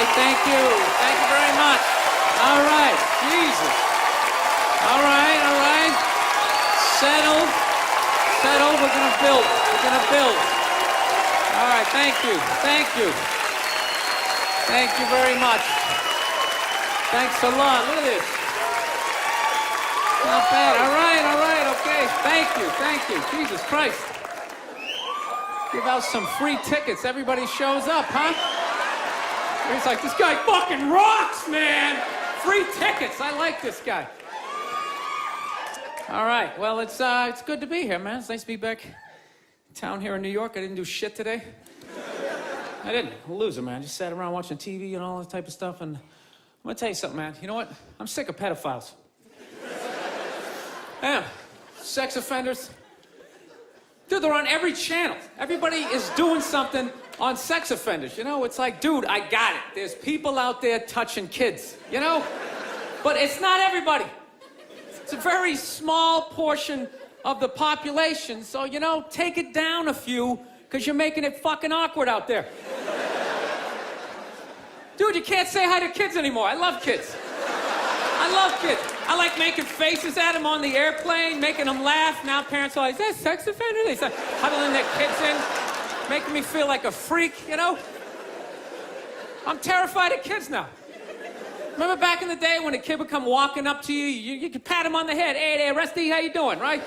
right, thank you. Thank you very much. All right, Jesus. All right. Settled. We're gonna build. All right, thank you. Thank you very much. Thanks a lot. Look at this. Not bad. All right, okay. Thank you. Jesus Christ. Give out some free tickets. Everybody shows up, huh? He's like, this guy fucking rocks, man. Free tickets. I like this guy. All right. Well, it's good to be here, man. It's nice to be back in town here in New York. I didn't do shit today. I didn't. I'm a loser, man. Just sat around watching TV and all that type of stuff. And I'm gonna tell you something, man. You know what? I'm sick of pedophiles. Yeah. Sex offenders. Dude, they're on every channel. Everybody is doing something on sex offenders. You know, it's like, dude, I got it. There's people out there touching kids, you know? But it's not everybody. It's a very small portion of the population. So, you know, take it down a few, because you're making it fucking awkward out there. Dude, you can't say hi to kids anymore. I love kids. I like making faces at them on the airplane, making them laugh. Now parents are like, is that a sex offender? They start huddling their kids in, making me feel like a freak, you know? I'm terrified of kids now. Remember back in the day when a kid would come walking up to you, you could pat him on the head. Hey there, Rusty, how you doing, right?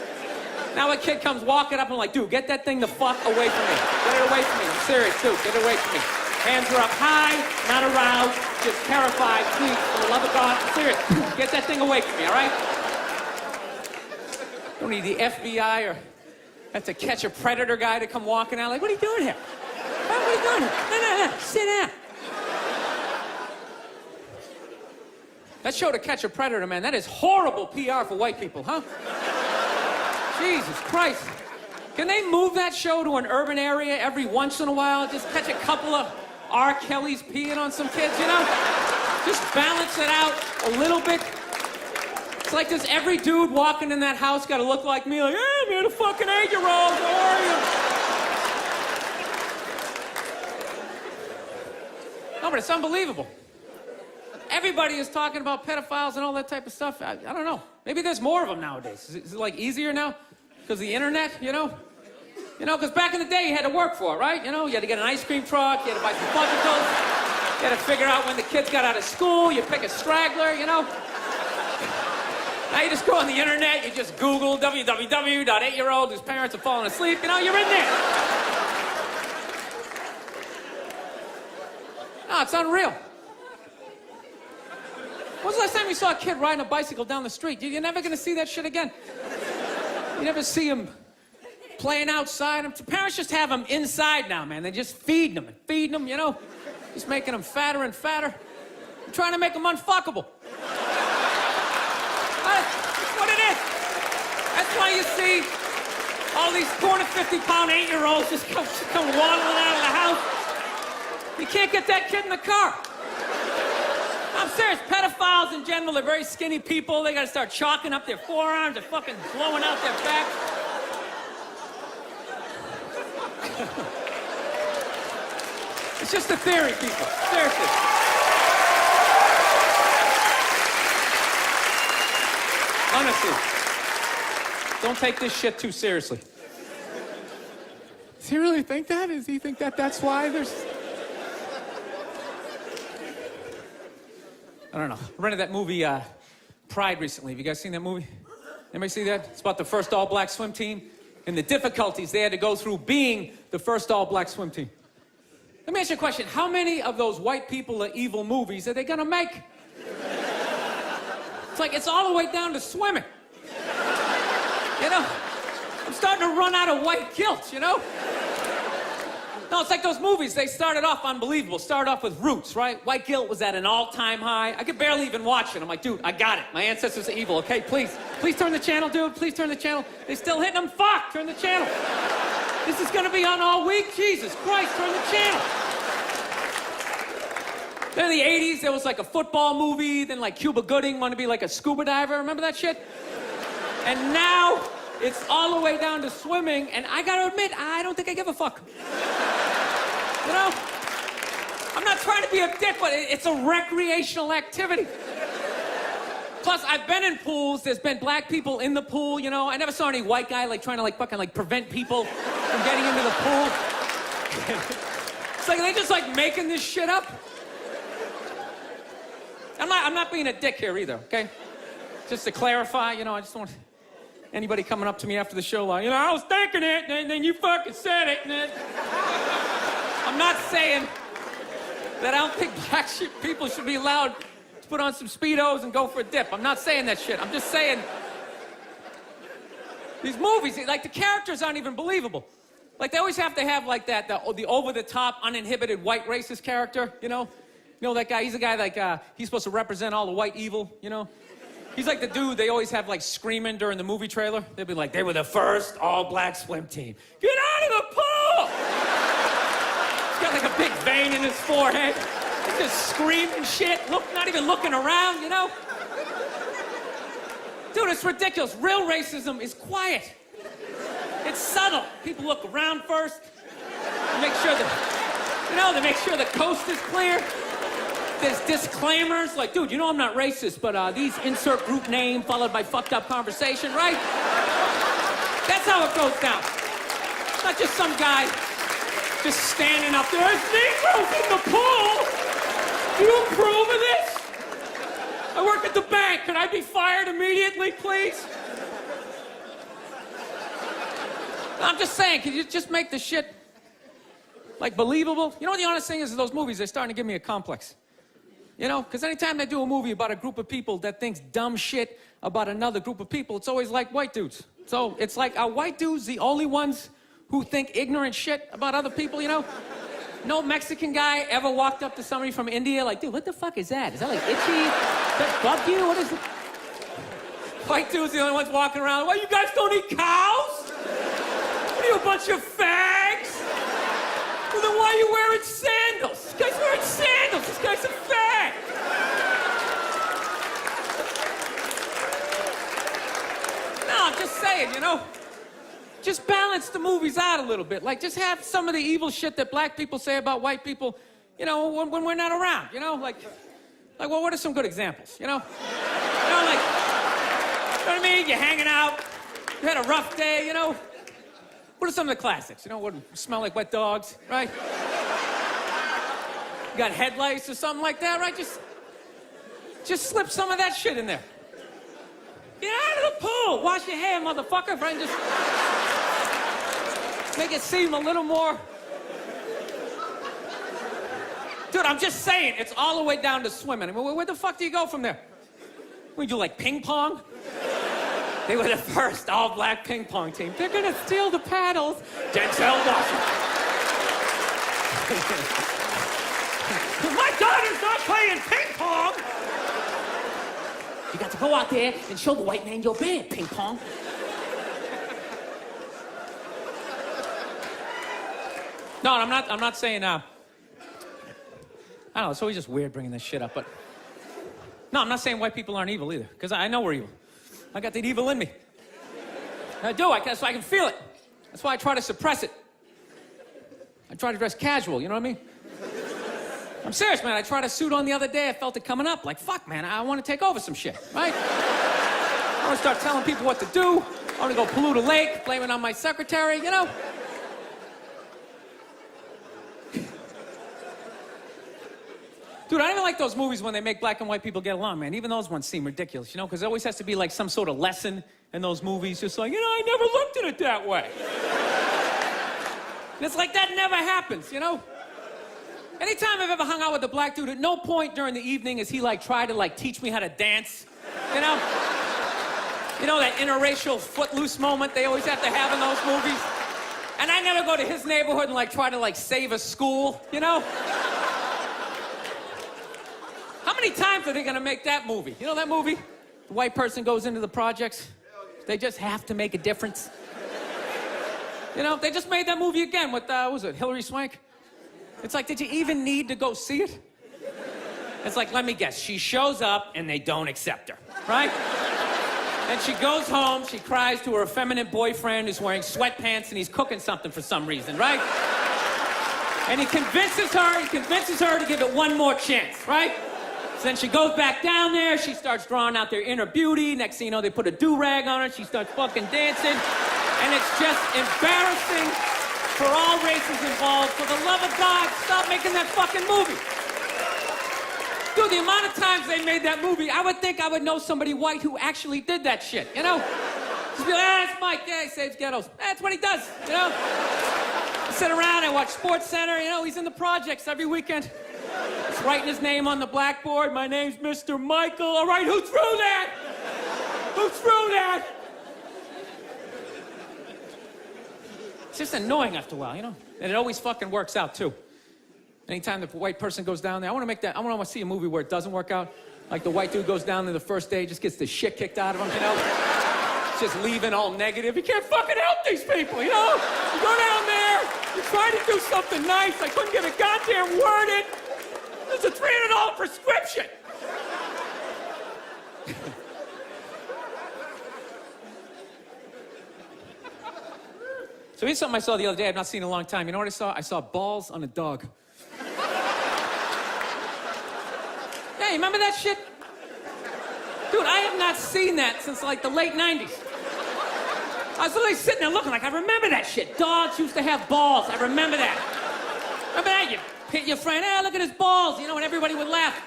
Now a kid comes walking up and I'm like, dude, get that thing the fuck away from me. Get it away from me. I'm serious, dude. Get it away from me. Hands are up high, not aroused, just terrified. Please, for the love of God, I'm serious. Get that thing away from me, all right? Don't need the FBI or have to catch a predator guy to come walking out. Like, what are you doing here? What are you doing here? No. Sit down. That show, To Catch a Predator, man, that is horrible PR for white people, huh? Jesus Christ. Can they move that show to an urban area every once in a while? Just catch a couple of R. Kelly's peeing on some kids, you know? Just balance it out a little bit. It's like, does every dude walking in that house got to look like me? Like, hey, man, a fucking 8-year-old, how are you? No, but it's unbelievable. Everybody is talking about pedophiles and all that type of stuff. I don't know. Maybe there's more of them nowadays. Is it like easier now? Because of the internet, you know? You know, because back in the day, you had to work for it, right? You know, you had to get an ice cream truck, you had to buy some Fudgicles, you had to figure out when the kids got out of school, you pick a straggler, you know? Now you just go on the internet, you just Google www.8-year-old whose parents are falling asleep, you know, you're in there. No, it's unreal. When was the last time you saw a kid riding a bicycle down the street? You're never going to see that shit again. You never see him playing outside. Parents just have them inside now, man. They just feed them, you know? Just making them fatter and fatter. I'm trying to make them unfuckable. That's what it is. That's why you see all these 450-pound 8-year-olds just come waddling out of the house. You can't get that kid in the car. I'm serious. Pedophiles in general are very skinny people. They got to start chalking up their forearms. They're fucking blowing out their back. It's just a theory, people. Seriously. Honestly. Don't take this shit too seriously. Does he really think that? Does he think that that's why there's... I don't know. I rented that movie, Pride, recently. Have you guys seen that movie? Anybody see that? It's about the first all-black swim team and the difficulties they had to go through being the first all-black swim team. Let me ask you a question. How many of those white people are evil movies are they gonna make? It's like, it's all the way down to swimming. You know? I'm starting to run out of white guilt, you know? No, it's like those movies. They started off unbelievable. Started off with Roots, right? White guilt was at an all-time high. I could barely even watch it. I'm like, dude, I got it. My ancestors are evil, okay? Please turn the channel, dude. Please turn the channel. They're still hitting them. Fuck, turn the channel. This is gonna be on all week. Jesus Christ, turn the channel. Then in the 80s, there was like a football movie. Then like Cuba Gooding wanted to be like a scuba diver. Remember that shit? And now it's all the way down to swimming. And I gotta admit, I don't think I give a fuck. You know? I'm not trying to be a dick, but it's a recreational activity. Plus, I've been in pools. There's been black people in the pool, you know. I never saw any white guy, like, trying to, like, fucking, like, prevent people from getting into the pool. It's like, are they just, like, making this shit up? I'm not being a dick here either, okay? Just to clarify, you know, I just don't want anybody coming up to me after the show like, you know, I was thinking it, and then you fucking said it, and then... I'm not saying that I don't think black people should be allowed to put on some Speedos and go for a dip. I'm not saying that shit. I'm just saying these movies, like, the characters aren't even believable. Like, they always have to have, like, the over-the-top, uninhibited white racist character, you know? You know that guy? He's a guy, like, he's supposed to represent all the white evil, you know? He's like the dude they always have, like, screaming during the movie trailer. They'll be like, they were the first all-black swim team. Get out of the pool! He's got, like, a big vein in his forehead. He's just screaming shit, not even looking around, you know? Dude, it's ridiculous. Real racism is quiet. It's subtle. People look around first. They make sure they make sure the coast is clear. There's disclaimers, like, dude, you know I'm not racist, but these insert group name followed by fucked up conversation, right? That's how it goes down. It's not just some guy just standing up there. There's Negroes in the pool! Do you approve of this? I work at the bank. Can I be fired immediately, please? I'm just saying, can you just make the shit, like, believable? You know what the honest thing is, those movies, they're starting to give me a complex. You know, because anytime they do a movie about a group of people that thinks dumb shit about another group of people, it's always like white dudes. So it's like, are white dudes the only ones who think ignorant shit about other people, you know? No Mexican guy ever walked up to somebody from India like, dude, what the fuck is that? Is that like itchy? Does that bug you? What is it? White dudes the only ones walking around, well, you guys don't eat cows? What are you, a bunch of fags? Well, then why are you wearing sandals? This guy's wearing sandals. This guy's a fag. No, I'm just saying, you know, just balance the movies out a little bit. Like, just have some of the evil shit that black people say about white people, you know, when we're not around, you know? Like, well, what are some good examples, you know? You know, like, you know what I mean? You're hanging out, you had a rough day, you know? What are some of the classics? You know, what smell like wet dogs, right? You got headlights or something like that, right? Just slip some of that shit in there. Get out of the pool! Wash your hair, motherfucker, right? Just make it seem a little more... Dude, I'm just saying, it's all the way down to swimming. I mean, where the fuck do you go from there? We do, like, ping pong? They were the first all-black ping pong team. They're gonna steal the paddles. Denzel Washington. My daughter's not playing ping pong! You got to go out there and show the white man you're bad, ping pong. No, I'm not saying, I don't know, it's always just weird bringing this shit up, but... No, I'm not saying white people aren't evil either, because I know we're evil. I got that evil in me. I do, that's why I can feel it. That's why I try to suppress it. I try to dress casual, you know what I mean? I'm serious, man. I tried a suit on the other day. I felt it coming up. Like, fuck, man, I want to take over some shit, right? I want to start telling people what to do. I want to go pollute a lake, blame it on my secretary, you know? Dude, I don't even like those movies when they make black and white people get along, man. Even those ones seem ridiculous, you know? Because there always has to be, like, some sort of lesson in those movies. Just like, you know, I never looked at it that way. And it's like, that never happens, you know? Anytime I've ever hung out with a black dude, at no point during the evening has he, like, tried to, like, teach me how to dance, you know? You know, that interracial footloose moment they always have to have in those movies? And I never go to his neighborhood and, like, try to, like, save a school, you know? How many times are they gonna make that movie? You know that movie? The white person goes into the projects. They just have to make a difference. You know, they just made that movie again with, what was it, Hillary Swank? It's like, did you even need to go see it? It's like, let me guess, she shows up and they don't accept her, right? And she goes home, she cries to her effeminate boyfriend who's wearing sweatpants and he's cooking something for some reason, right? And he convinces her to give it one more chance, right? So then she goes back down there, she starts drawing out their inner beauty. Next thing you know, they put a do-rag on her, she starts fucking dancing. And it's just embarrassing for all races involved. For the love of God, stop making that fucking movie. Dude, the amount of times they made that movie, I would think I would know somebody white who actually did that shit, you know? Just be like, that's Mike, yeah, he saves ghettos. That's what he does, you know? I sit around, I watch Sports Center, you know, he's in the projects every weekend. He's writing his name on the blackboard. My name's Mr. Michael. All right, who threw that? Who threw that? It's just annoying after a while, you know? And it always fucking works out, too. Anytime the white person goes down there, I want to see a movie where it doesn't work out. Like the white dude goes down there the first day, just gets the shit kicked out of him, you know? Just leaving all negative. You can't fucking help these people, you know? You go down there, you try to do something nice. I couldn't get a goddamn word in. There's a $300 prescription. So here's something I saw the other day I've not seen in a long time. You know what I saw? I saw balls on a dog. Yeah, you remember that shit? Dude, I have not seen that since like the late 90s. I was literally sitting there looking like, I remember that shit. Dogs used to have balls. I remember that. Remember that? You hit your friend, hey, look at his balls, you know, and everybody would laugh.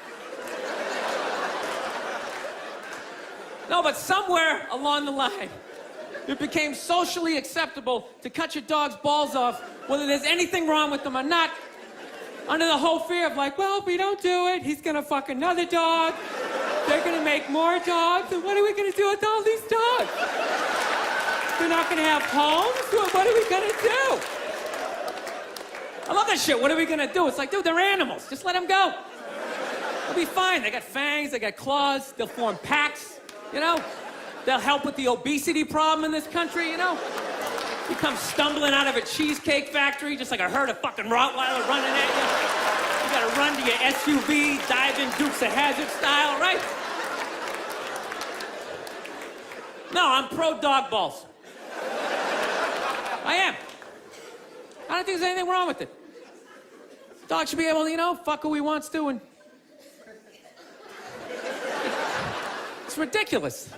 No, but somewhere along the line, it became socially acceptable to cut your dog's balls off, whether there's anything wrong with them or not, under the whole fear of like, well, if we don't do it, he's gonna fuck another dog. They're gonna make more dogs, and what are we gonna do with all these dogs? They're not gonna have homes? What are we gonna do? I love that shit. What are we gonna do? It's like, dude, they're animals. Just let them go. They'll be fine. They got fangs, they got claws, they'll form packs, you know? They'll help with the obesity problem in this country, you know? You come stumbling out of a cheesecake factory just like a herd of fucking Rottweiler running at you. You gotta run to your SUV, dive in Dukes of Hazzard style, right? No, I'm pro dog balls. I am. I don't think there's anything wrong with it. Dog should be able to, you know, fuck who he wants to, and it's ridiculous.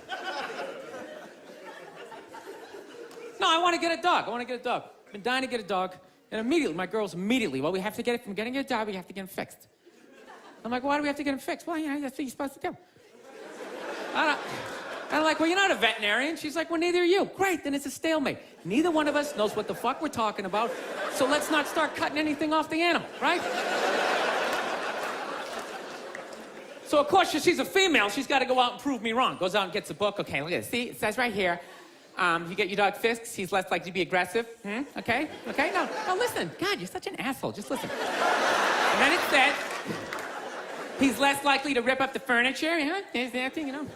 No, I want to get a dog. I've been dying to get a dog. And immediately, my girls well, we have to get it from getting a dog, we have to get him fixed. I'm like, why do we have to get him fixed? Well, you know, that's what you're supposed to do. I'm like, well, you're not a veterinarian. She's like, well, neither are you. Great, then it's a stalemate. Neither one of us knows what the fuck we're talking about, so let's not start cutting anything off the animal, right? So, of course, she's a female. She's got to go out and prove me wrong. Goes out and gets a book. Okay, look at this. See, it says right here, you get your dog fixed, he's less likely to be aggressive. Okay? No, listen. God, you're such an asshole. Just listen. And then it says, he's less likely to rip up the furniture. There's that thing, you know.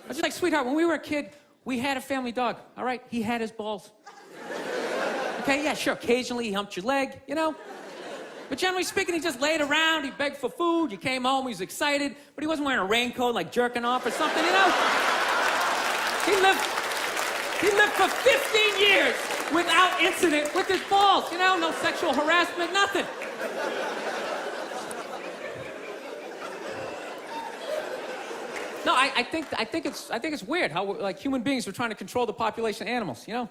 I was just like, sweetheart, when we were a kid, we had a family dog, all right? He had his balls. Okay, yeah, sure. Occasionally, he humped your leg, you know? But generally speaking, he just laid around, he begged for food, you came home, he was excited, but he wasn't wearing a raincoat, like jerking off or something, you know? He lived for 15 years without incident with his balls, you know? No sexual harassment, nothing. No, I think it's weird how like human beings are trying to control the population of animals, you know?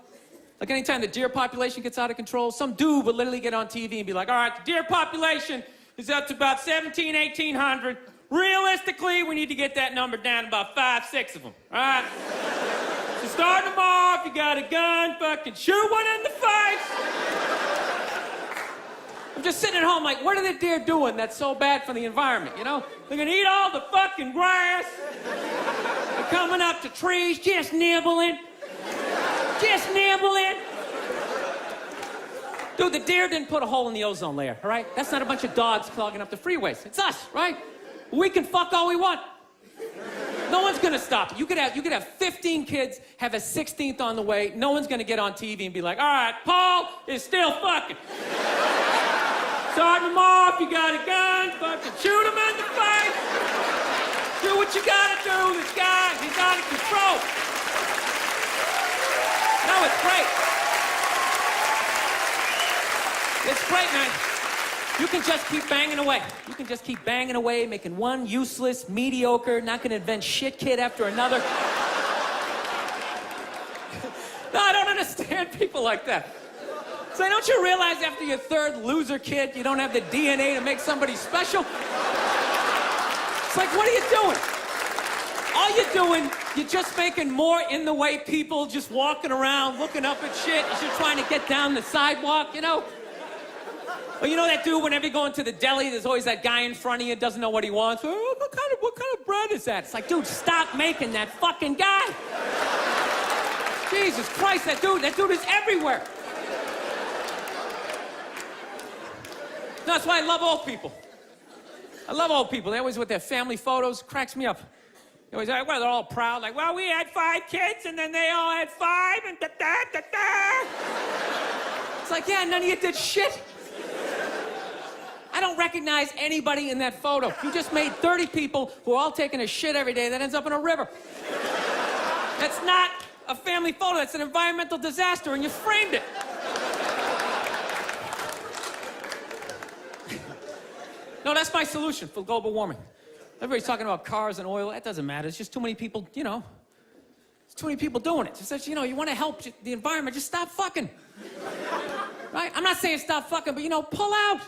Like anytime the deer population gets out of control, some dude would literally get on TV and be like, all right, the deer population is up to about 1,800. Realistically, we need to get that number down to about 5, 6 of them, all right? So start them off, you got a gun, fucking shoot one in the face. I'm just sitting at home like, what are the deer doing that's so bad for the environment, you know? They're gonna eat all the fucking grass. They're coming up to trees, just nibbling. Just nibbling. Dude, the deer didn't put a hole in the ozone layer, all right? That's not a bunch of dogs clogging up the freeways. It's us, right? We can fuck all we want. No one's gonna stop it. You could have 15 kids, have a 16th on the way. No one's gonna get on TV and be like, all right, Paul is still fucking. Start them off, you got a gun, fucking shoot him in the face. Do what you gotta do, this guy, he's out of control. No, it's great. It's great, man. You can just keep banging away. You can just keep banging away, making one useless, mediocre, not gonna invent shit kid after another. No, I don't understand people like that. So don't you realize after your third loser kid, you don't have the DNA to make somebody special? It's like, what are you doing? All you're doing, you're just making more in the way people just walking around, looking up at shit as you're trying to get down the sidewalk, you know? Or you know that dude, whenever you go into the deli, there's always that guy in front of you, doesn't know what he wants. Oh, what kind of bread is that? It's like, dude, stop making that fucking guy. Jesus Christ, that dude is everywhere. No, that's why I love old people. I love old people. They always with their family photos, cracks me up. They always, well, they're all proud, like, well, we had 5 kids, and then they all had 5, and da-da-da-da. It's like, yeah, none of you did shit. I don't recognize anybody in that photo. You just made 30 people who are all taking a shit every day that ends up in a river. That's not a family photo. That's an environmental disaster, and you framed it. No, that's my solution for global warming. Everybody's talking about cars and oil. That doesn't matter. It's just too many people, you know. There's too many people doing it. Just that, you know, you want to help the environment, just stop fucking. Right? I'm not saying stop fucking, but, you know, pull out.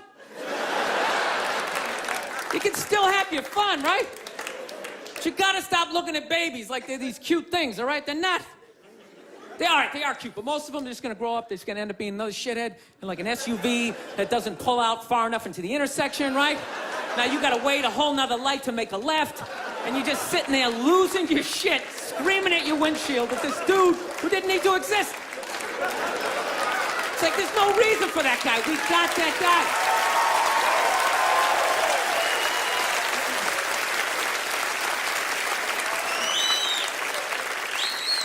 You can still have your fun, right? But you gotta stop looking at babies like they're these cute things, all right? They're not. They are cute, but most of them are just gonna grow up, they're just gonna end up being another shithead in like an SUV that doesn't pull out far enough into the intersection, right? Now you gotta wait a whole nother light to make a left, and you're just sitting there losing your shit, screaming at your windshield at this dude who didn't need to exist. It's like, there's no reason for that guy. We got that guy.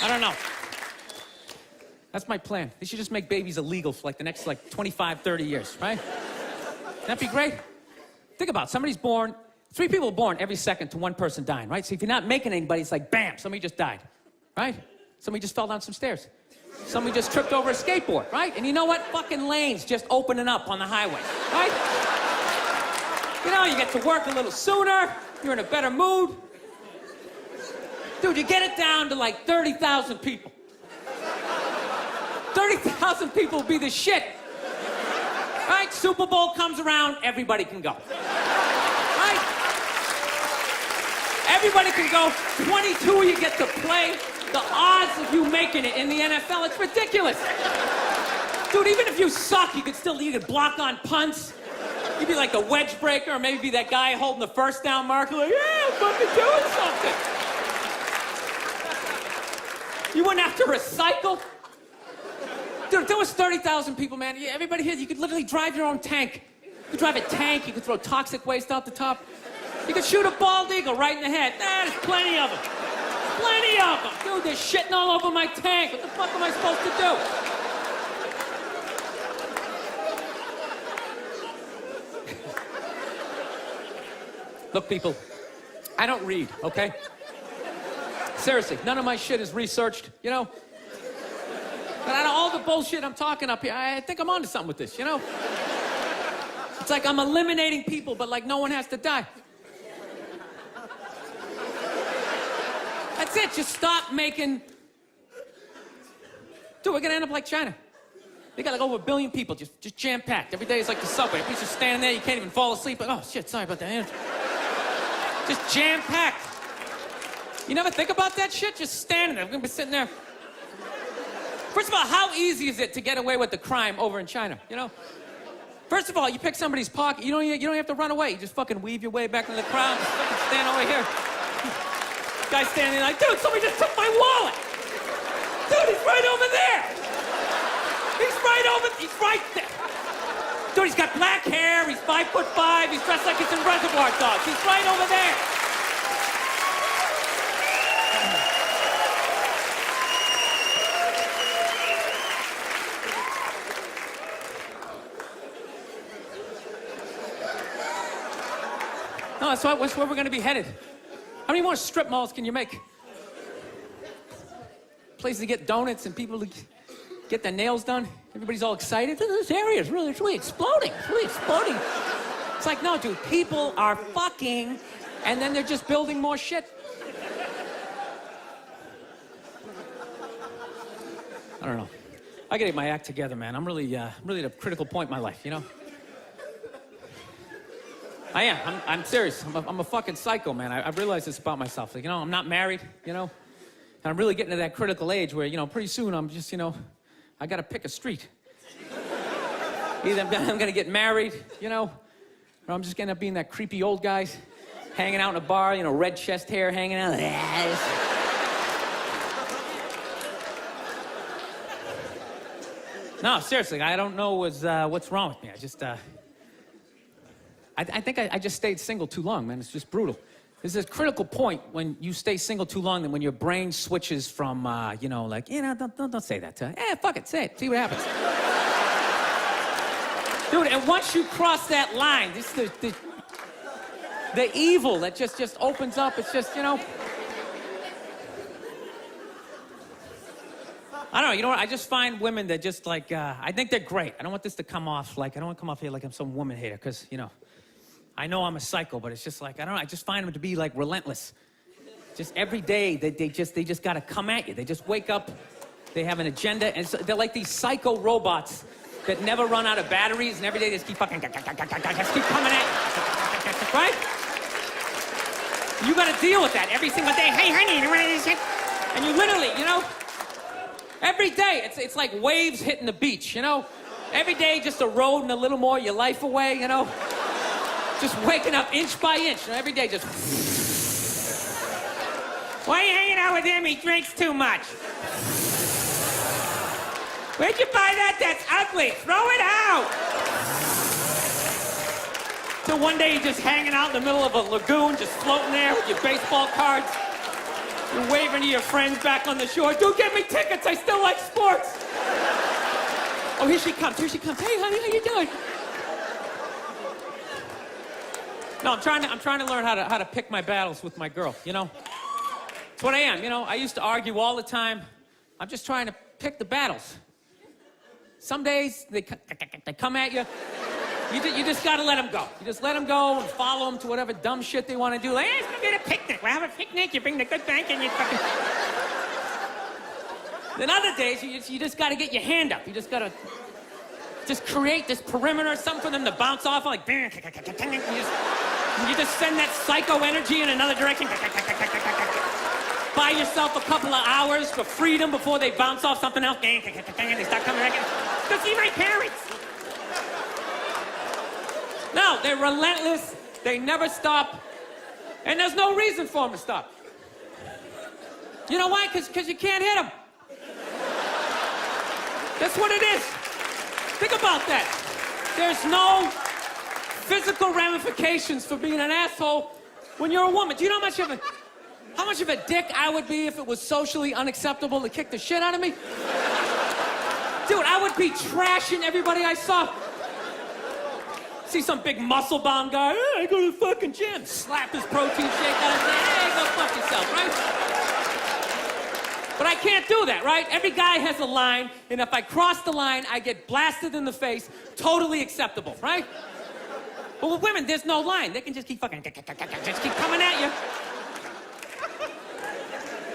I don't know. That's my plan. They should just make babies illegal for like the next 25, 30 years, right? That'd be great. Think about it. Somebody's born, 3 people are born every second to 1 person dying, right? So if you're not making anybody, it's like, bam, somebody just died, right? Somebody just fell down some stairs. Somebody just tripped over a skateboard, right? And you know what? Fucking lanes just opening up on the highway, right? You know, you get to work a little sooner, you're in a better mood. Dude, you get it down to like 30,000 people. 30,000 people will be the shit. Right? Super Bowl comes around, everybody can go. Right? Everybody can go. 22 you get to play. The odds of you making it in the NFL, it's ridiculous. Dude, even if you suck, you could block on punts. You'd be like the wedge breaker, or maybe be that guy holding the first down marker, like, yeah, I'm fucking doing something. You wouldn't have to recycle. Dude, if there was 30,000 people, man, everybody here, you could literally drive your own tank. You could drive a tank, you could throw toxic waste out the top. You could shoot a bald eagle right in the head. Nah, there's plenty of them. Plenty of them. Dude, they're shitting all over my tank. What the fuck am I supposed to do? Look, people, I don't read, okay? Seriously, none of my shit is researched, you know? But out of all the bullshit I'm talking up here, I think I'm onto something with this, you know? It's like I'm eliminating people, but like no one has to die. That's it, just stop making... Dude, we're gonna end up like China. They got like over 1 billion people, just jam-packed. Every day is like the subway. People just standing there, you can't even fall asleep. Like, oh, shit, sorry about that. Just jam-packed. You never think about that shit? Just standing there. We're gonna be sitting there. First of all, how easy is it to get away with the crime over in China, you know? First of all, you pick somebody's pocket, you don't have to run away. You just fucking weave your way back into the crowd, just fucking stand over here. Guy standing there like, dude, somebody just took my wallet. Dude, he's right over there. He's right there. Dude, he's got black hair, he's 5'5", he's dressed like he's in Reservoir Dogs. He's right over there. No, that's where we're going to be headed. How many more strip malls can you make? Places to get donuts and people to get their nails done. Everybody's all excited. This area is really, it's really exploding. It's really exploding. It's like, no, dude, people are fucking, and then they're just building more shit. I don't know. I gotta get my act together, man. I'm really at a critical point in my life, you know? I am. I'm serious. I'm a fucking psycho, man. I realize this about myself. Like, you know, I'm not married, you know? And I'm really getting to that critical age where, you know, pretty soon I'm just, you know, I gotta pick a street. Either I'm gonna get married, you know, or I'm just gonna end up being that creepy old guy hanging out in a bar, you know, red chest hair hanging out. No, seriously, I don't know what's wrong with me. I just, I think I just stayed single too long, man. It's just brutal. There's this critical point when you stay single too long, and when your brain switches from, you know, like, you know, don't say that to her. Fuck it, say it, see what happens. Dude, and once you cross that line, this the evil that just opens up. It's just, you know. I don't know, you know what? I just find women that just like, I think they're great. I don't want this to come off like, I don't want to come off here like I'm some woman hater, because, you know, I know I'm a psycho, but it's just like, I don't know, I just find them to be like relentless. Just every day, they just got to come at you. They just wake up, they have an agenda, and so they're like these psycho robots that never run out of batteries, and every day they just keep fucking, just keep coming at you. Right? You got to deal with that every single day. Hey, honey, you want this shit? And you literally, you know, every day, it's like waves hitting the beach, you know? Every day, just eroding a little more your life away, you know? Just waking up inch by inch, you know? Every day, just... Why are you hanging out with him? He drinks too much. Where'd you buy that? That's ugly. Throw it out. So one day, you're just hanging out in the middle of a lagoon, just floating there with your baseball cards. You're waving to your friends back on the shore. Dude, get me tickets. I still like sports. Oh, here she comes. Here she comes. Hey, honey, how you doing? No, I'm trying to learn how to pick my battles with my girl, you know? It's what I am, you know? I used to argue all the time. I'm just trying to pick the battles. Some days, they come at you. You just gotta let them go. You just let them go and follow them to whatever dumb shit they want to do. Like, hey, let's go get a picnic. We'll have a picnic. You bring the good bank and you fucking... Then other days, you just gotta get your hand up. You just gotta just create this perimeter, something for them to bounce off, like... You just send that psycho energy in another direction. Buy yourself a couple of hours for freedom before they bounce off something else. They start coming back in. Go see my parents. No, they're relentless, they never stop, and there's no reason for them to stop. You know why? Because you can't hit them. That's what it is. Think about that. There's no physical ramifications for being an asshole when you're a woman. Do you know how much of a dick I would be if it was socially unacceptable to kick the shit out of me? Dude, I would be trashing everybody I saw. See some big muscle-bound guy, hey, I go to the fucking gym, slap his protein shake out and say, hey, go fuck yourself, right? But I can't do that, right? Every guy has a line, and if I cross the line, I get blasted in the face, totally acceptable, right? But with women, there's no line. They can just keep fucking, just keep coming at you.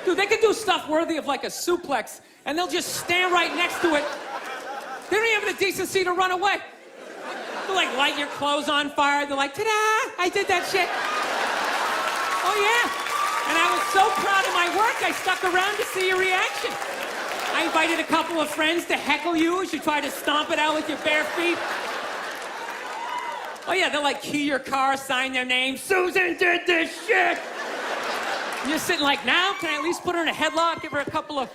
Dude, they can do stuff worthy of like a suplex, and they'll just stand right next to it. They don't even have the decency to run away. They'll like light your clothes on fire. They're like, ta-da, I did that shit. Oh yeah. And I was so proud of my work, I stuck around to see your reaction. I invited a couple of friends to heckle you as you try to stomp it out with your bare feet. Oh yeah, they'll like key your car, sign their name, Susan did this shit. And you're sitting like, now, can I at least put her in a headlock, give her a couple of...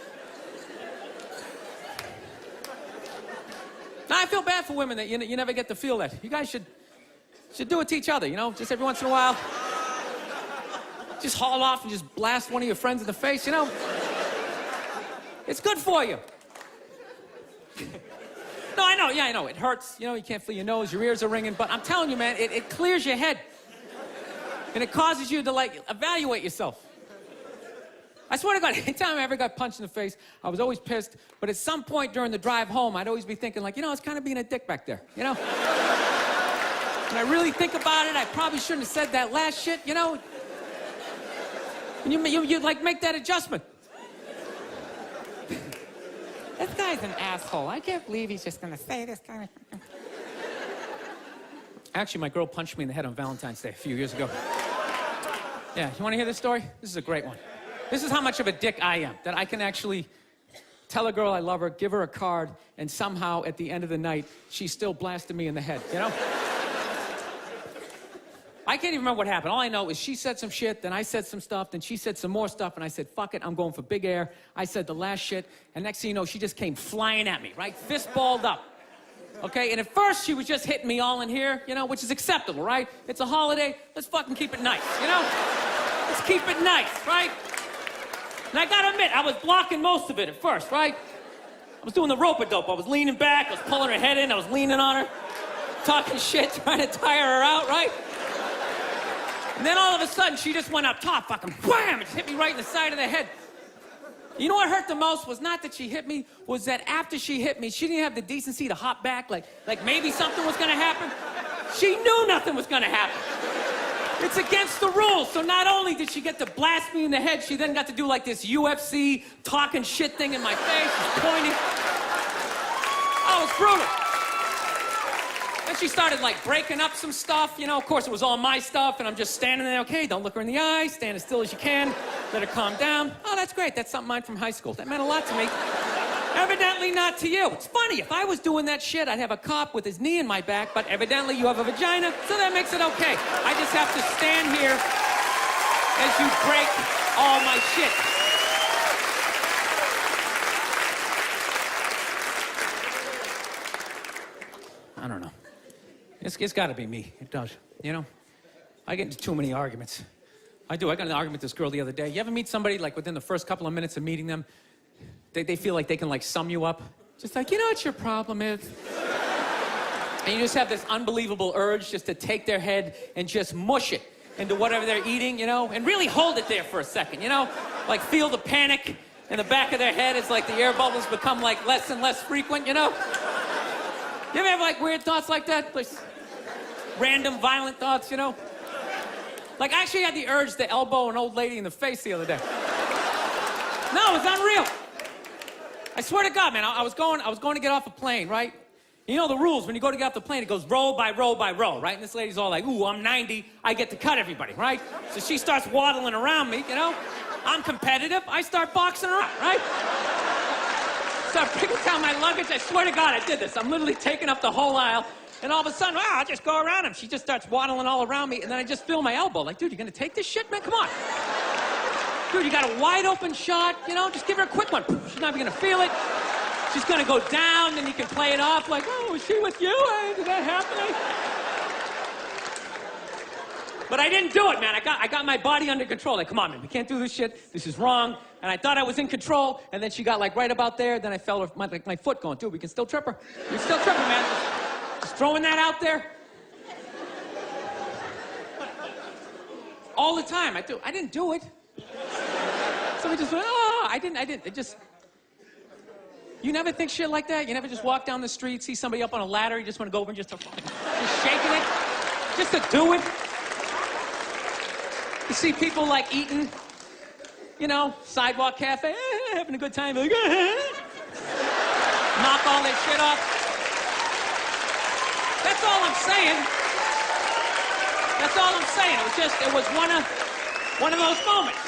Now, I feel bad for women that you never get to feel that. You guys should do it to each other, you know? Just every once in a while. Just haul off and just blast one of your friends in the face, you know? It's good for you. No, I know, yeah, I know. It hurts, you know, you can't feel your nose, your ears are ringing, but I'm telling you, man, it clears your head. And it causes you to, like, evaluate yourself. I swear to God, anytime I ever got punched in the face, I was always pissed. But at some point during the drive home, I'd always be thinking, like, you know, it's kind of being a dick back there, you know? When I really think about it, I probably shouldn't have said that last shit, you know? And you like, make that adjustment. This guy's an asshole. I can't believe he's just gonna say this kind of... Actually, my girl punched me in the head on Valentine's Day a few years ago. Yeah, you wanna hear this story? This is a great one. This is how much of a dick I am, that I can actually tell a girl I love her, give her a card, and somehow at the end of the night, she still blasted me in the head, you know? I can't even remember what happened. All I know is she said some shit, then I said some stuff, then she said some more stuff, and I said, fuck it, I'm going for big air. I said the last shit, and next thing you know, she just came flying at me, right? Fist balled up. Okay, and at first she was just hitting me all in here, you know, which is acceptable, right? It's a holiday, let's fucking keep it nice, you know? Let's keep it nice, right? And I gotta admit, I was blocking most of it at first, right? I was doing the rope-a-dope. I was leaning back, I was pulling her head in, I was leaning on her, talking shit, trying to tire her out, right? And then all of a sudden, she just went up top, fucking wham, and just hit me right in the side of the head. You know what hurt the most was not that she hit me, was that after she hit me, she didn't have the decency to hop back, like maybe something was gonna happen. She knew nothing was gonna happen. It's against the rules. So not only did she get to blast me in the head, she then got to do like this UFC talking shit thing in my face, pointing. Oh, it's brutal. Then she started like breaking up some stuff, you know, of course it was all my stuff, and I'm just standing there, okay, don't look her in the eye, stand as still as you can, let her calm down. Oh, that's great, that's something mine from high school. That meant a lot to me. Evidently not to you. It's funny, if I was doing that shit, I'd have a cop with his knee in my back, but evidently you have a vagina, so that makes it okay. I just have to stand here as you break all my shit. I don't know. It's gotta be me. It does. You know? I get into too many arguments. I do. I got in an argument with this girl the other day. You ever meet somebody, like, within the first couple of minutes of meeting them, they feel like they can, like, sum you up? Just like, you know what your problem is? And you just have this unbelievable urge just to take their head and just mush it into whatever they're eating, you know? And really hold it there for a second, you know? Like, feel the panic in the back of their head as, like, the air bubbles become, like, less and less frequent, you know? You ever have, like, weird thoughts like that? Like, random, violent thoughts, you know? Like, I actually had the urge to elbow an old lady in the face the other day. No, it was unreal. I swear to God, man, I was going to get off a plane, right? You know the rules. When you go to get off the plane, it goes row by row by row, right? And this lady's all like, ooh, I'm 90. I get to cut everybody, right? So she starts waddling around me, you know? I'm competitive. I start boxing her up, right? Start picking down my luggage. I swear to God, I did this. I'm literally taking up the whole aisle. And all of a sudden, wow, I just go around him. She just starts waddling all around me, and then I just feel my elbow. Like, dude, you gonna take this shit, man? Come on. Dude, you got a wide open shot, you know? Just give her a quick one. She's not even gonna feel it. She's gonna go down, then you can play it off like, oh, was she with you? Did that happen? But I didn't do it, man. I got my body under control. Like, come on, man, we can't do this shit. This is wrong. And I thought I was in control, and then she got, like, right about there. Then I fell with my foot going, dude, we can still trip her. We can still trip her, man. Just throwing that out there. All the time. I didn't do it. Somebody just went, oh, I didn't. It just... You never think shit like that? You never just walk down the street, see somebody up on a ladder, you just want to go over and just shaking it? Just to do it? You see people, like, eating, you know, sidewalk cafe, having a good time, like, knock all that shit off. That's all I'm saying. That's all I'm saying. It was one of those moments.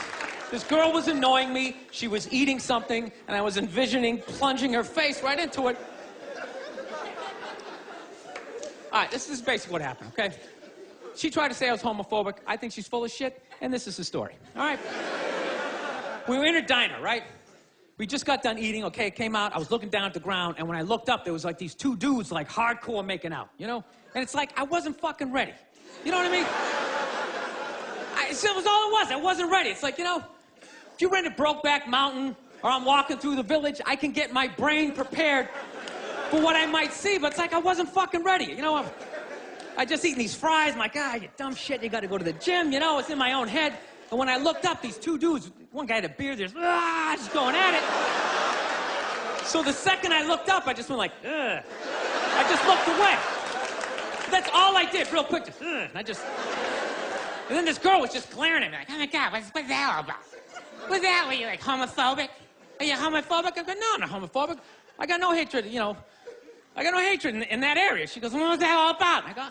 This girl was annoying me. She was eating something, and I was envisioning plunging her face right into it. All right, this is basically what happened, okay? She tried to say I was homophobic. I think she's full of shit, and this is the story, all right? We were in a diner, right? We just got done eating, okay, it came out. I was looking down at the ground, and when I looked up, there was like these two dudes, like hardcore making out, you know? And it's like, I wasn't fucking ready. You know what I mean? It was all it was. I wasn't ready. It's like, you know, if you rent a Brokeback Mountain or I'm walking through the village, I can get my brain prepared for what I might see, but it's like I wasn't fucking ready. You know, I just eating these fries. I'm like, ah, you dumb shit, you gotta go to the gym. You know, it's in my own head. And when I looked up, these two dudes, one guy had a beard, just going at it. So the second I looked up, I just went like, ugh. I just looked away. That's all I did, real quick, just, ugh. And then this girl was just glaring at me, like, oh my God, what's that all about? What's that? Were you like homophobic? Are you homophobic? I go, no, I'm not homophobic. I got no hatred, you know. I got no hatred in that area. She goes, well, what's that all about? And I go,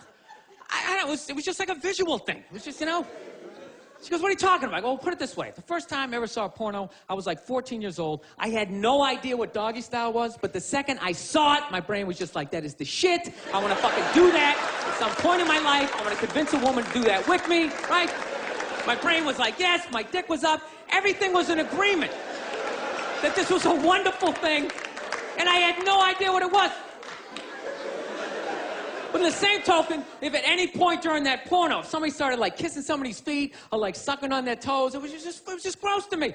I don't know, it was just like a visual thing. It was just, you know. She goes, what are you talking about? I go, well, put it this way. The first time I ever saw a porno, I was like 14 years old. I had no idea what doggy style was, but the second I saw it, my brain was just like, that is the shit. I want to fucking do that at some point in my life. I want to convince a woman to do that with me, right? My brain was like, yes. My dick was up. Everything was in agreement that this was a wonderful thing, and I had no idea what it was. But in the same token, if at any point during that porno, if somebody started like kissing somebody's feet or like sucking on their toes, it was just gross to me.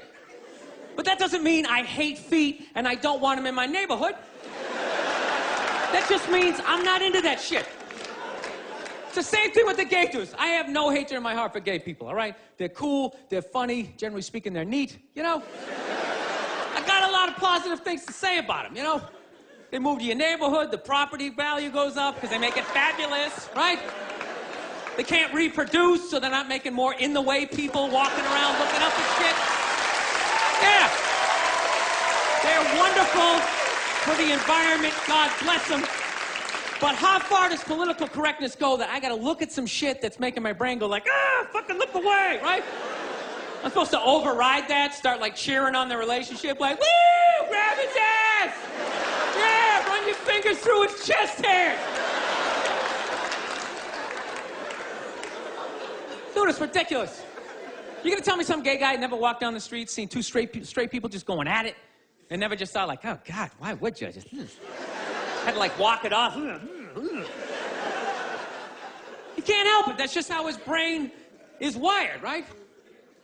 But that doesn't mean I hate feet and I don't want them in my neighborhood. That just means I'm not into that shit. It's the same thing with the gay dudes. I have no hatred in my heart for gay people, all right? They're cool, they're funny, generally speaking, they're neat, you know? I got a lot of positive things to say about them, you know? They move to your neighborhood, the property value goes up because they make it fabulous, right? They can't reproduce, so they're not making more in-the-way people walking around looking up at shit. Yeah. They're wonderful for the environment, God bless them. But how far does political correctness go that I gotta look at some shit that's making my brain go like, fucking look away, right? I'm supposed to override that, start like cheering on the relationship, like, woo, grab its ass! Yeah, run your fingers through its chest hairs. Dude, it's ridiculous. You gonna tell me some gay guy never walked down the street, seen two straight people just going at it, and never just thought like, oh God, why would you? Just had to like walk it off. He can't help it. That's just how his brain is wired, right?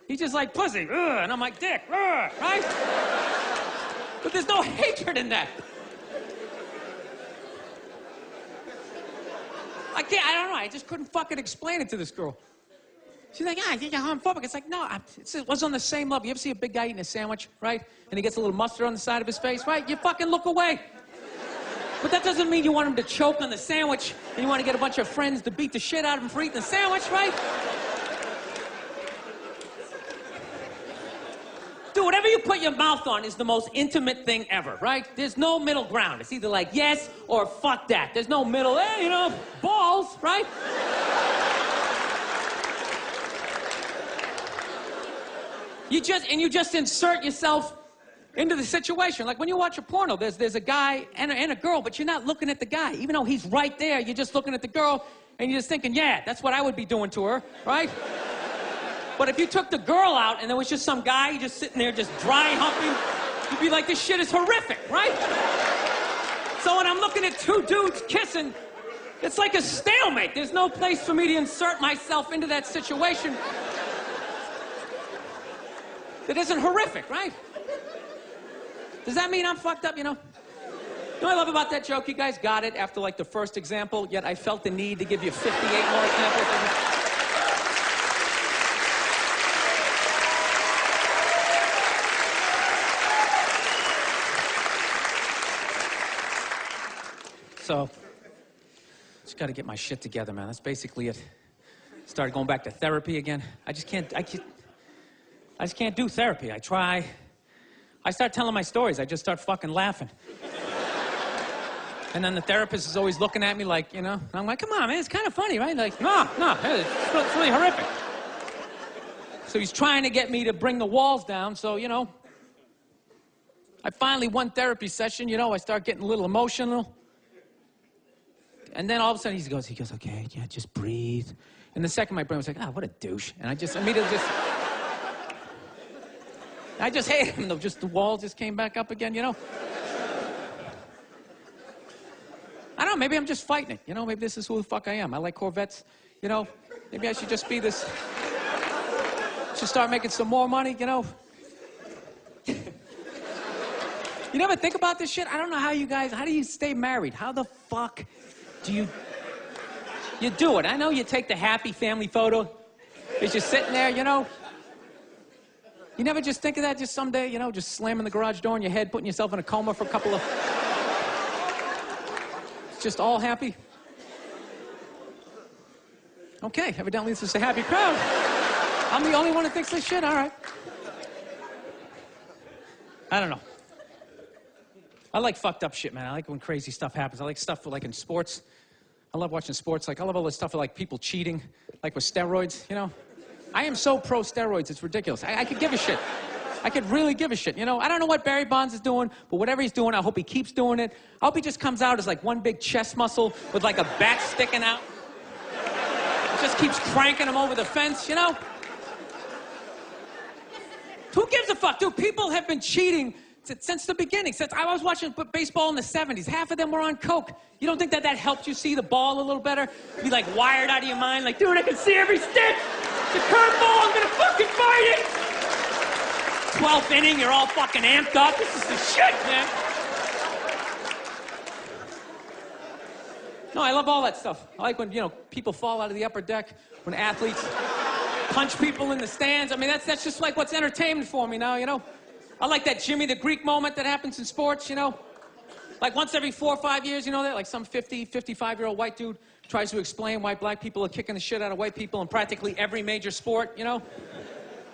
He's just like pussy, and I'm like dick, right? But there's no hatred in that. I don't know, I just couldn't fucking explain it to this girl. She's like, I think you're homophobic. It's like, no, it was on the same level. You ever see a big guy eating a sandwich, right? And he gets a little mustard on the side of his face, right? You fucking look away. But that doesn't mean you want him to choke on the sandwich and you want to get a bunch of friends to beat the shit out of him for eating the sandwich, right? Dude, whatever you put your mouth on is the most intimate thing ever, right? There's no middle ground. It's either like yes or fuck that. There's no middle, you know, balls, right? You just insert yourself into the situation. Like when you watch a porno, there's a guy and a girl, but you're not looking at the guy. Even though he's right there, you're just looking at the girl and you're just thinking, yeah, that's what I would be doing to her, right? But if you took the girl out and there was just some guy just sitting there just dry humping, you'd be like, this shit is horrific, right? So when I'm looking at two dudes kissing, it's like a stalemate. There's no place for me to insert myself into that situation that isn't horrific, right? Does that mean I'm fucked up, you know? You know what I love about that joke? You guys got it after like the first example, yet I felt the need to give you 58 more examples. So, just got to get my shit together, man. That's basically it. Started going back to therapy again. I just can't do therapy. I try. I start telling my stories. I just start fucking laughing. And then the therapist is always looking at me like, you know, and I'm like, come on, man, it's kind of funny, right? Like, no, it's really horrific. So he's trying to get me to bring the walls down, so, you know, I finally, one therapy session, you know, I start getting a little emotional. And then all of a sudden he goes, okay, yeah, just breathe. And the second my brain was like, what a douche. And I just immediately I just hate him though. Just the wall just came back up again, you know? I don't know, maybe I'm just fighting it. You know, maybe this is who the fuck I am. I like Corvettes, you know? Maybe I should just be this, should start making some more money, you know? You never think about this shit? I don't know how you guys, how do you stay married? How the fuck do you do it? I know you take the happy family photo. It's just sitting there, you know? You never just think of that just someday, you know, just slamming the garage door in your head, putting yourself in a coma for a couple of... Just all happy? Okay, evidently this is a happy crowd. I'm the only one who thinks this shit? All right. I don't know. I like fucked up shit, man. I like when crazy stuff happens. I like stuff like in sports. I love watching sports. Like, I love all this stuff with, like, people cheating, like with steroids, you know? I am so pro steroids, it's ridiculous. I could give a shit. I could really give a shit, you know? I don't know what Barry Bonds is doing, but whatever he's doing, I hope he keeps doing it. I hope he just comes out as, like, one big chest muscle with, like, a bat sticking out. Just keeps cranking him over the fence, you know? Who gives a fuck? Dude, people have been cheating since the beginning. Since I was watching baseball in the 70s, half of them were on coke. You don't think that helped you see the ball a little better? Be like wired out of your mind, like, dude, I can see every stitch. The curveball, I'm gonna fucking fight it. 12th inning, you're all fucking amped up. This is the shit, man. No, I love all that stuff. I like when, you know, people fall out of the upper deck, when athletes punch people in the stands. I mean, that's just like what's entertainment for me now, you know? I like that Jimmy the Greek moment that happens in sports, you know? Like once every 4 or 5 years, you know that? Like some 50, 55-year-old white dude tries to explain why black people are kicking the shit out of white people in practically every major sport, you know?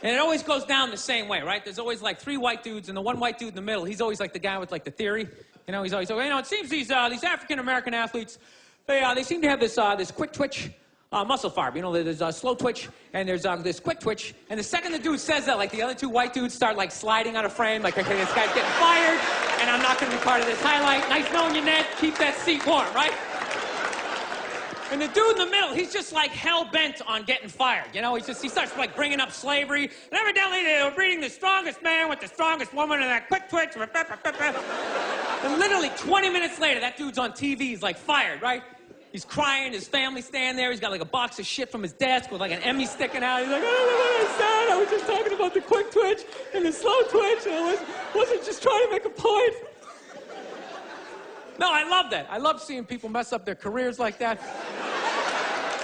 And it always goes down the same way, right? There's always like 3 white dudes, and the one white dude in the middle, he's always like the guy with like the theory. You know, he's always, you know, it seems these African-American athletes, they seem to have this quick twitch muscle fiber. You know, there's a slow twitch, and there's this quick twitch. And the second the dude says that, like, the other 2 white dudes start, like, sliding out of frame. Like, okay, this guy's getting fired, and I'm not going to be part of this highlight. Nice knowing you, Ned. Keep that seat warm, right? And the dude in the middle, he's just, like, hell-bent on getting fired. You know, he starts, like, bringing up slavery. And evidently, they were breeding the strongest man with the strongest woman and that quick twitch. And literally 20 minutes later, that dude's on TV. He's, like, fired, right? He's crying, his family's standing there, he's got like a box of shit from his desk with like an Emmy sticking out. He's like, oh, I'm sad, I was just talking about the quick twitch and the slow twitch, and I wasn't just trying to make a point. No, I love that. I love seeing people mess up their careers like that.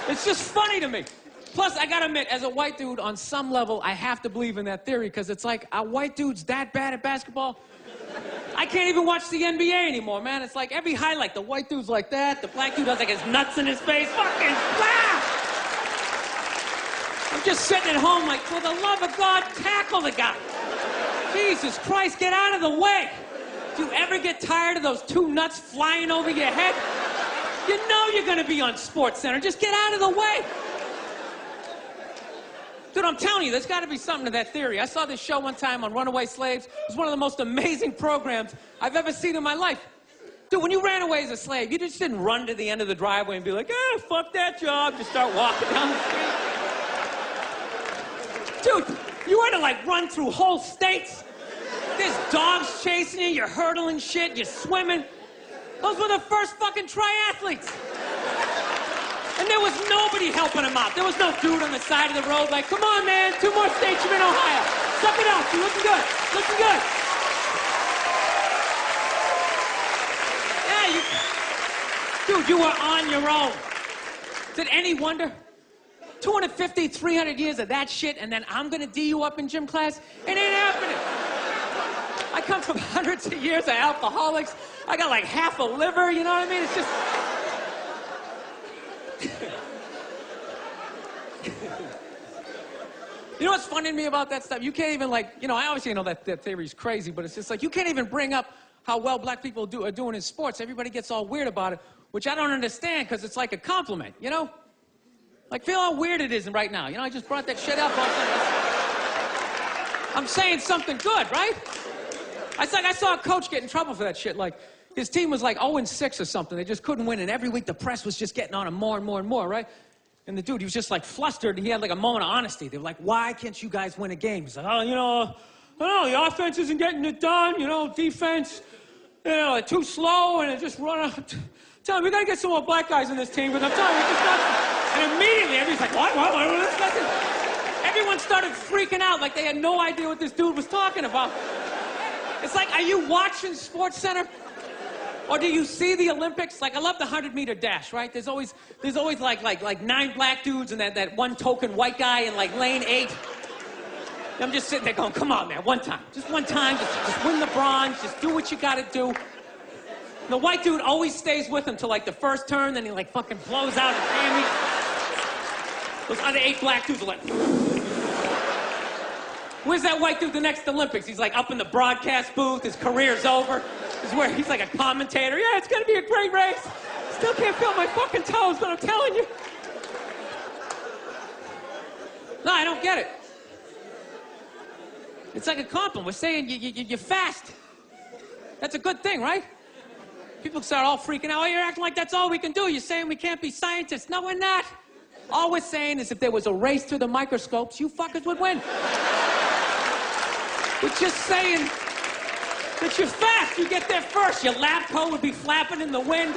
It's just funny to me. Plus, I gotta admit, as a white dude, on some level, I have to believe in that theory, because it's like, are white dudes that bad at basketball? I can't even watch the NBA anymore, man. It's like every highlight, the white dude's like that, the black dude has like his nuts in his face. Fucking laugh! I'm just sitting at home like, for the love of God, tackle the guy. Jesus Christ, get out of the way. Do you ever get tired of those 2 nuts flying over your head? You know you're gonna be on SportsCenter. Just get out of the way. Dude, I'm telling you, there's got to be something to that theory. I saw this show one time on runaway slaves. It was one of the most amazing programs I've ever seen in my life. Dude, when you ran away as a slave, you just didn't run to the end of the driveway and be like, fuck that job. Just start walking down the street. Dude, you had to, like, run through whole states. There's dogs chasing you, you're hurdling shit, you're swimming. Those were the first fucking triathletes. And there was nobody helping him out. There was no dude on the side of the road like, come on, man, 2 more states, you're in Ohio. Suck it up, you're looking good, looking good. Yeah, dude, you were on your own. Is it any wonder? 250, 300 years of that shit, and then I'm gonna D you up in gym class? It ain't happening. I come from hundreds of years of alcoholics. I got like half a liver, you know what I mean? It's just... You know what's funny to me about that stuff? You can't even, like, you know, I obviously know that theory's crazy, but it's just like, you can't even bring up how well black people are doing in sports. Everybody gets all weird about it, which I don't understand, because it's like a compliment, you know? Like, feel how weird it is right now. You know, I just brought that shit up. I'm saying something good, right? It's like I saw a coach get in trouble for that shit. Like, his team was like 0-6 or something. They just couldn't win, and every week the press was just getting on him more and more and more, right? And the dude, he was just like flustered, and he had like a moment of honesty. They were like, why can't you guys win a game? He's like, oh, you know, I don't know, the offense isn't getting it done, you know, defense, you know, they're too slow, and they just run out. Tell him, we gotta get some more black guys in this team, but I'm telling you, it's just not. And immediately, everybody's like, what? Everyone started freaking out like they had no idea what this dude was talking about. It's like, are you watching SportsCenter? Or do you see the Olympics? Like, I love the 100-meter dash, right? There's always like 9 black dudes and that one token white guy in like lane 8. I'm just sitting there going, come on, man, one time. Just one time, just win the bronze, just do what you gotta do. The white dude always stays with him till like the first turn, then he like fucking blows out his hammy. Those other 8 black dudes are like, where's that white dude the next Olympics? He's like up in the broadcast booth, his career's over. He's like a commentator. Yeah, it's gonna be a great race. Still can't feel my fucking toes, but I'm telling you. No, I don't get it. It's like a compliment. We're saying you're fast. That's a good thing, right? People start all freaking out. Oh, you're acting like that's all we can do. You're saying we can't be scientists. No, we're not. All we're saying is if there was a race through the microscopes, you fuckers would win. We're just saying that you're fast. You get there first. Your lab coat would be flapping in the wind.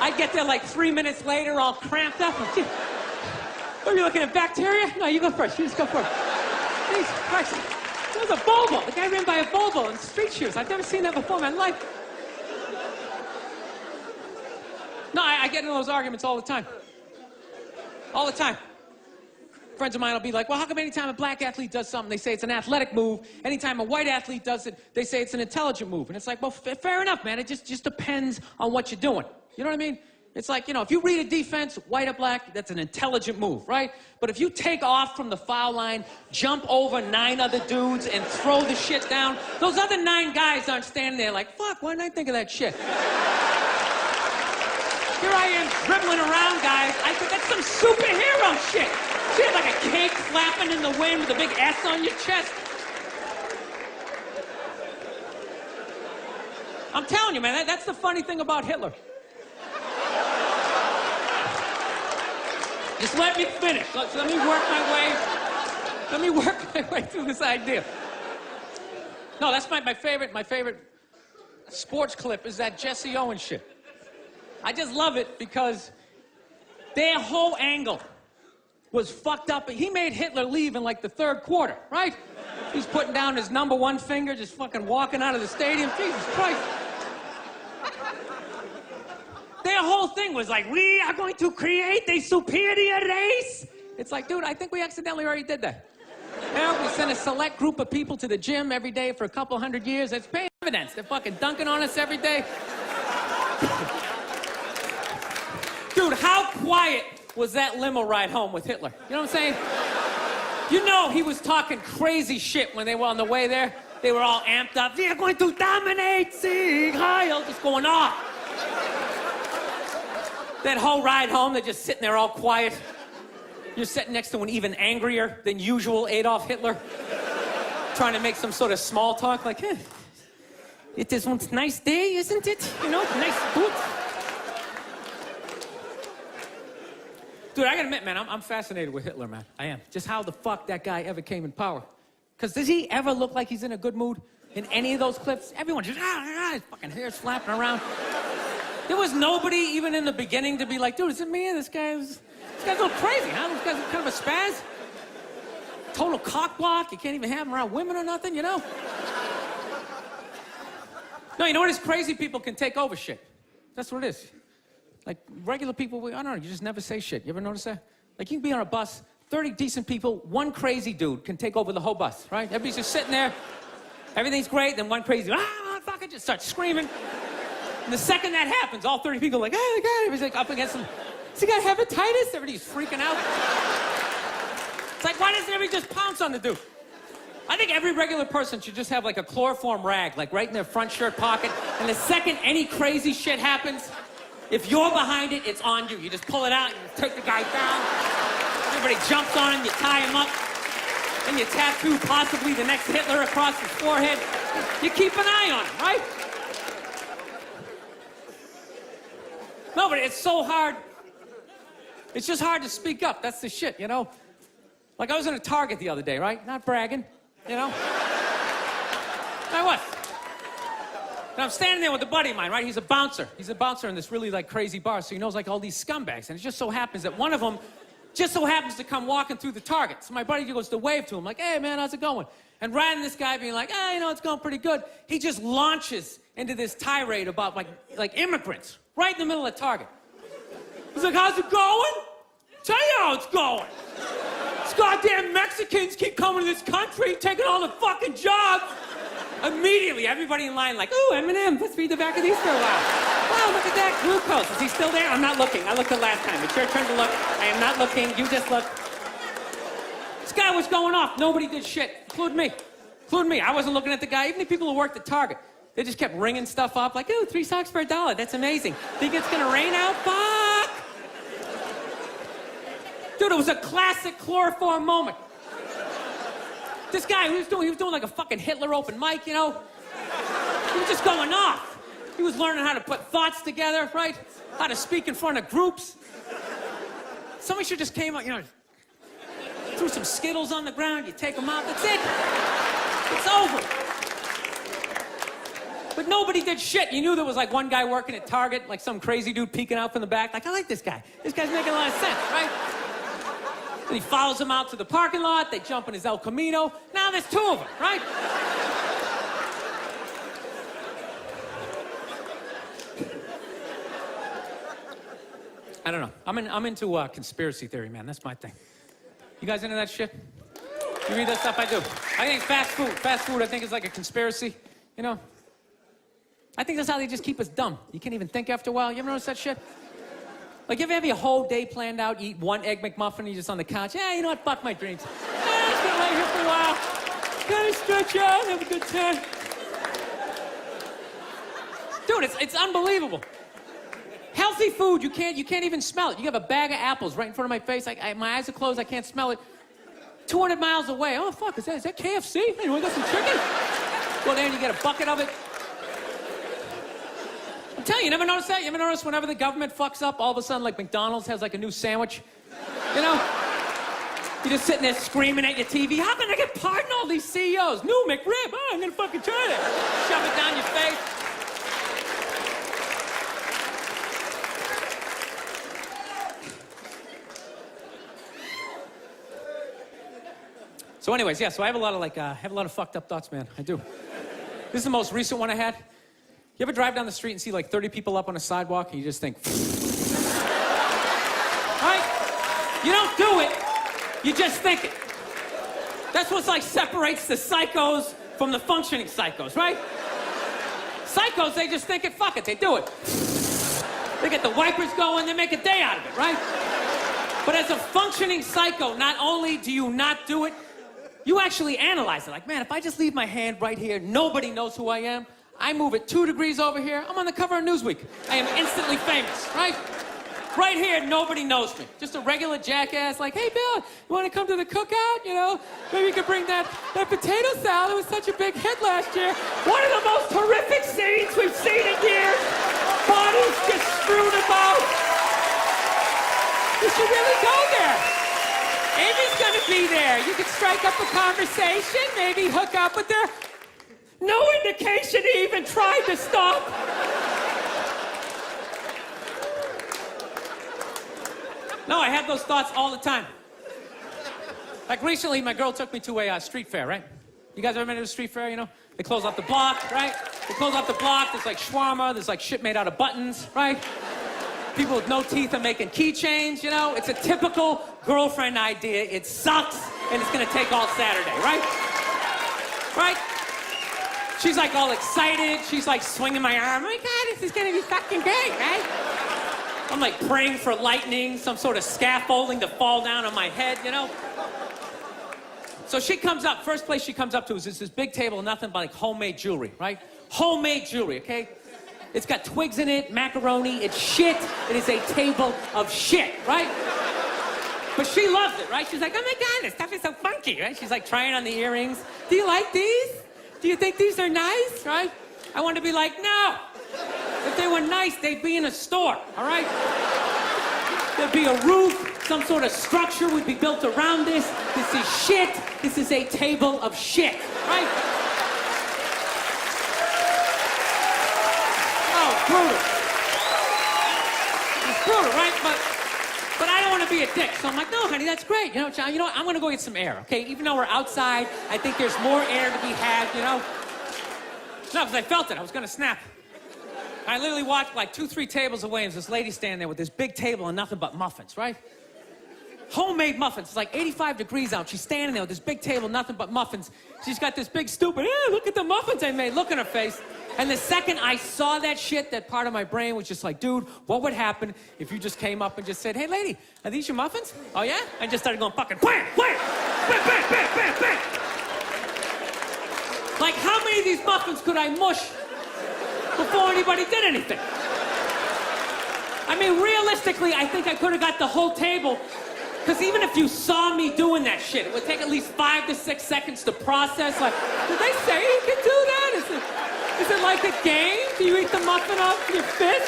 I'd get there like 3 minutes later, all cramped up. Are you looking at bacteria? No, you go first. You just go first. Jesus Christ. It was a Volvo. The guy ran by a Volvo in street shoes. I've never seen that before in my life. No, I get into those arguments all the time. All the time. Friends of mine will be like, well, how come anytime a black athlete does something, they say it's an athletic move? Anytime a white athlete does it, they say it's an intelligent move. And it's like, well, fair enough, man. It just depends on what you're doing. You know what I mean? It's like, you know, if you read a defense, white or black, that's an intelligent move, right? But if you take off from the foul line, jump over 9 other dudes, and throw the shit down, those other 9 guys aren't standing there like, fuck, why didn't I think of that shit? Here I am dribbling around, guys. I said, that's some superhero shit. You have like a cake flapping in the wind with a big S on your chest. I'm telling you, man, that's the funny thing about Hitler. Just let me finish. Let me work my way through this idea. No, that's my favorite sports clip is that Jesse Owens shit. I just love it because their whole angle was fucked up. He made Hitler leave in like the 3rd quarter, right? He's putting down his number 1 finger, just fucking walking out of the stadium. Jesus Christ. Their whole thing was like, we are going to create a superior race. It's like, dude, I think we accidentally already did that. You know, we sent a select group of people to the gym every day for a couple hundred years. It's paying dividends. They're fucking dunking on us every day. Dude, how quiet was that limo ride home with Hitler? You know what I'm saying? You know he was talking crazy shit when they were on the way there. They were all amped up. We are going to dominate, Sieg Heil, just going off. That whole ride home, they're just sitting there all quiet. You're sitting next to an even angrier than usual Adolf Hitler, trying to make some sort of small talk, like, hey, it is one nice day, isn't it? You know, nice, good. Dude, I gotta admit, man, I'm fascinated with Hitler, man. I am. Just how the fuck that guy ever came in power. Because does he ever look like he's in a good mood in any of those clips? Everyone just, his fucking hair's flapping around. There was nobody even in the beginning to be like, dude, is it me? This guy's a little crazy, huh? This guy's kind of a spaz. Total cockblock. You can't even have him around women or nothing, you know? No, you know what is crazy? People can take over shit. That's what it is. Like, regular people, I don't know, you just never say shit. You ever notice that? Like, you can be on a bus, 30 decent people, one crazy dude can take over the whole bus, right? Everybody's just sitting there, everything's great, then one crazy, fucking just starts screaming. And the second that happens, all 30 people are like, oh, God, everybody's like up against him. Has he got hepatitis? Everybody's freaking out. It's like, why doesn't everybody just pounce on the dude? I think every regular person should just have like a chloroform rag, like right in their front shirt pocket, and the second any crazy shit happens, if you're behind it, it's on you. You just pull it out, and you take the guy down. Everybody jumps on him, you tie him up. Then you tattoo possibly the next Hitler across his forehead. You keep an eye on him, right? No, but it's so hard. It's just hard to speak up. That's the shit, you know? Like I was in a Target the other day, right? Not bragging, you know? I was. And I'm standing there with a buddy of mine, right? He's a bouncer. He's a bouncer in this really, like, crazy bar, so he knows, like, all these scumbags. And it just so happens that one of them just so happens to come walking through the Target. So my buddy goes to wave to him, like, hey, man, how's it going? And rather than this guy being like, you know, it's going pretty good, he just launches into this tirade about, like immigrants right in the middle of Target. He's like, how's it going? Tell you how it's going. These goddamn Mexicans keep coming to this country, taking all the fucking jobs. Immediately, everybody in line like, ooh, M&M, let's read the back of these for a while. Wow, look at that, glucose. Is he still there? I'm not looking. I looked the last time. It's your turn to look. I am not looking. You just look. This guy was going off. Nobody did shit, including me. Including me. I wasn't looking at the guy. Even the people who worked at Target. They just kept ringing stuff up like, ooh, 3 socks for $1. That's amazing. Think it's gonna rain out? Fuck! Dude, it was a classic chloroform moment. This guy, he was doing like a fucking Hitler open mic, you know? He was just going off. He was learning how to put thoughts together, right? How to speak in front of groups. Somebody should just came out, you know, threw some Skittles on the ground, you take them out, that's it. It's over. But nobody did shit. You knew there was like one guy working at Target, like some crazy dude peeking out from the back. Like, I like this guy. This guy's making a lot of sense, right? And he follows him out to the parking lot. They jump in his El Camino. Now there's 2 of them, right? I don't know. I'm into conspiracy theory, man. That's my thing. You guys into that shit? You read that stuff? I do. I think fast food, I think is like a conspiracy, you know? I think that's how they just keep us dumb. You can't even think after a while. You ever notice that shit? Like, you ever have your whole day planned out, you eat 1 Egg McMuffin, and you're just on the couch? Yeah, you know what? Fuck my dreams. I'm just gonna lay here for a while. Kind of stretch out, have a good time. Dude, it's unbelievable. Healthy food, you can't even smell it. You have a bag of apples right in front of my face. My eyes are closed, I can't smell it. 200 miles away. Oh, fuck, is that KFC? Hey, you want to get some chicken? Go there and you get a bucket of it. I'm telling you, never notice that? You ever notice whenever the government fucks up, all of a sudden, like, McDonald's has, like, a new sandwich? You know? You're just sitting there screaming at your TV. How can I get pardoned all these CEOs? New McRib. Oh, I'm gonna fucking try that. Shove it down your face. So anyways, yeah, so I have a lot of fucked up thoughts, man. I do. This is the most recent one I had. You ever drive down the street and see like 30 people up on a sidewalk and you just think, right? You don't do it, you just think it. That's what like separates the psychos from the functioning psychos, right? Psychos, they just think it, fuck it, they do it. They get the wipers going, they make a day out of it, right? But as a functioning psycho, not only do you not do it, you actually analyze it. Like, man, if I just leave my hand right here, nobody knows who I am. I move it 2 degrees over here, I'm on the cover of Newsweek. I am instantly famous, right? Right here, nobody knows me. Just a regular jackass like, hey, Bill, you want to come to the cookout? You know, maybe you could bring that potato salad. It was such a big hit last year. One of the most horrific scenes we've seen in years. Bodies just strewn about. You should really go there. Amy's gonna be there. You could strike up a conversation, maybe hook up with her. No indication he even tried to stop. No, I have those thoughts all the time. Like recently, my girl took me to a street fair, right? You guys ever been to a street fair, you know? They close off the block, right? They close off the block, there's like shawarma, there's like shit made out of buttons, right? People with no teeth are making keychains, you know? It's a typical girlfriend idea. It sucks, and it's gonna take all Saturday, right? Right? She's like all excited. She's like swinging my arm. Oh my God, this is gonna be fucking great, right? I'm like praying for lightning, some sort of scaffolding to fall down on my head, you know? So she comes up, first place she comes up to is this big table, nothing but like homemade jewelry, right? Homemade jewelry, okay? It's got twigs in it, macaroni, it's shit. It is a table of shit, right? But she loves it, right? She's like, oh my God, this stuff is so funky, right? She's like trying on the earrings. Do you like these? Do you think these are nice, right? I want to be like, no. If they were nice, they'd be in a store, all right? There'd be a roof, some sort of structure would be built around this. This is shit. This is a table of shit, right? Oh, brutal. It's brutal, right? But I don't want to be a dick. So I'm like, no, honey, that's great. You know, John, you know what? I'm going to go get some air, okay? Even though we're outside, I think there's more air to be had, you know? No, because I felt it. I was going to snap. I literally walked like 2-3 tables away, and there's this lady standing there with this big table and nothing but muffins, right? homemade muffins. It's like 85 degrees out. She's standing there with this big table, nothing but muffins. She's got this big stupid, look at the muffins I made. Look in her face. And the second I saw that shit, that part of my brain was just like, dude, what would happen if you just came up and just said, hey, lady, are these your muffins? Oh, yeah? I just started going fucking wham, wham, bam, bam, bam, bam, bam. Like, how many of these muffins could I mush before anybody did anything? I mean, realistically, I think I could have got the whole table, because even if you saw me doing that shit, it would take at least 5 to 6 seconds to process. Like, did they say you could do that? Is it like a game? Do you eat the muffin off your fist?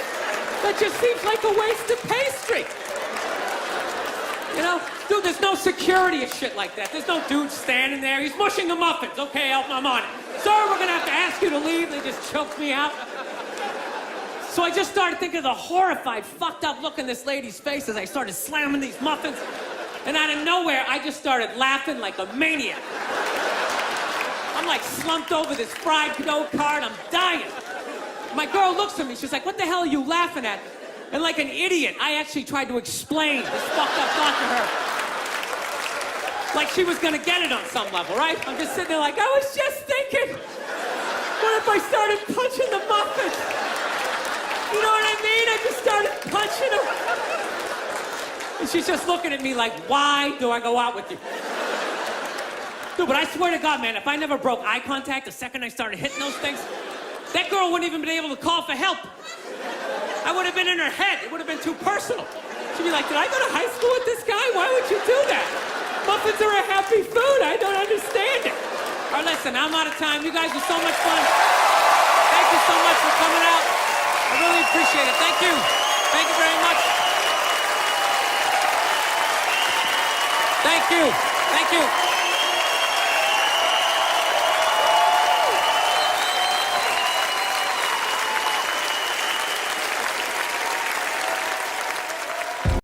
That just seems like a waste of pastry. You know? Dude, there's no security and shit like that. There's no dude standing there. He's mushing the muffins. Okay, I'm on it. Sir, we're gonna have to ask you to leave. They just choked me out. So I just started thinking of the horrified, fucked up look in this lady's face as I started slamming these muffins. And out of nowhere, I just started laughing like a maniac. I'm like slumped over this fried dough cart. I'm dying. My girl looks at me. She's like, what the hell are you laughing at? And like an idiot, I actually tried to explain this fucked up thought to her. Like she was gonna get it on some level, right? I'm just sitting there like, I was just thinking, what if I started punching the muffins? You know what I mean? I just started punching them. And she's just looking at me like, why do I go out with you? Dude, but I swear to God, man, if I never broke eye contact the second I started hitting those things, that girl wouldn't even been able to call for help. I would have been in her head. It would have been too personal. She'd be like, did I go to high school with this guy? Why would you do that? Muffins are a happy food. I don't understand it. All right, listen, I'm out of time. You guys are so much fun. Thank you so much for coming out. I really appreciate it. Thank you. Thank you very much. Thank you. Thank you.